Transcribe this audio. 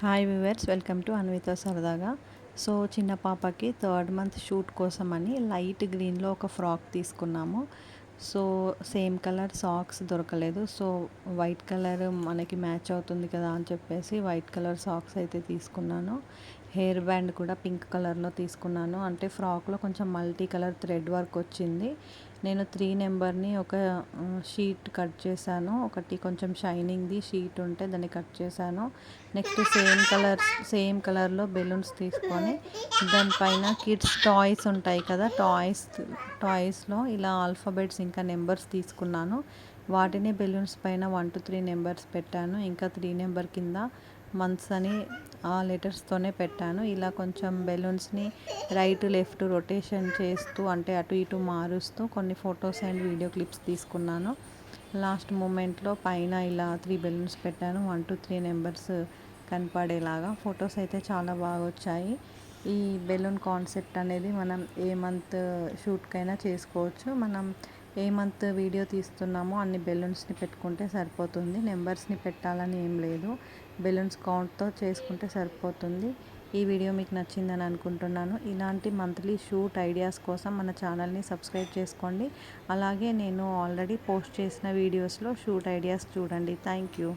Hi viewers, welcome to Anvitha సరదాగా. So చిన్న పాపకి 3rd మంత్ షూట్ కోసమని లైట్ గ్రీన్లో ఒక ఫ్రాక్ తీసుకున్నాము. సో సేమ్ కలర్ సాక్స్ దొరకలేదు. సో వైట్ కలర్ మనకి మ్యాచ్ అవుతుంది కదా అని చెప్పేసి వైట్ కలర్ సాక్స్ అయితే తీసుకున్నాను. హెయిర్ బ్యాండ్ కూడా పింక్ కలర్లో తీసుకున్నాను. అంటే ఫ్రాక్లో కొంచెం మల్టీ కలర్ థ్రెడ్ వర్క్ వచ్చింది. నేను 3 నెంబర్ని ఒక షీట్ కట్ చేశాను. ఒకటి కొంచెం షైనింగ్ది షీట్ ఉంటే దాన్ని కట్ చేశాను. నెక్స్ట్ సేమ్ కలర్లో బెలూన్స్ తీసుకొని దానిపైన కిడ్స్ టాయ్స్ ఉంటాయి కదా, టాయ్స్లో ఇలా ఆల్ఫాబెట్స్ ఇంకా నెంబర్స్ తీసుకున్నాను. వాటిని బెలూన్స్ పైన 1 to 3 నెంబర్స్ పెట్టాను. ఇంకా 3 నెంబర్ కింద మంత్స్ అని ఆ లెటర్స్తోనే పెట్టాను. ఇలా కొంచెం బెలూన్స్ని రైట్ లెఫ్ట్ రొటేషన్ చేస్తూ, అంటే అటు ఇటు మారుస్తూ కొన్ని ఫొటోస్ అండ్ వీడియో క్లిప్స్ తీసుకున్నాను. లాస్ట్ మూమెంట్లో పైన ఇలా 3 బెలూన్స్ పెట్టాను. 1 to 3 నెంబర్స్ కనపడేలాగా ఫొటోస్ అయితే చాలా బాగా వచ్చాయి. ఈ బెలూన్ కాన్సెప్ట్ అనేది మనం ఏ మంత్ షూట్కైనా చేసుకోవచ్చు. మనం ఏ మంత్ వీడియో తీస్తున్నామో అన్ని బెలూన్స్ని పెట్టుకుంటే సరిపోతుంది. నెంబర్స్ని పెట్టాలని ఏం లేదు. బెలూన్స్ కౌంట్తో చేసుకుంటే సరిపోతుంది. ఈ వీడియో మీకు నచ్చిందని అనుకుంటున్నాను. ఇలాంటి మంత్లీ షూట్ ఐడియాస్ కోసం మన ఛానల్ని సబ్స్క్రైబ్ చేసుకోండి. అలాగే నేను ఆల్రెడీ పోస్ట్ చేసిన వీడియోస్లో షూట్ ఐడియాస్ చూడండి. Thank you.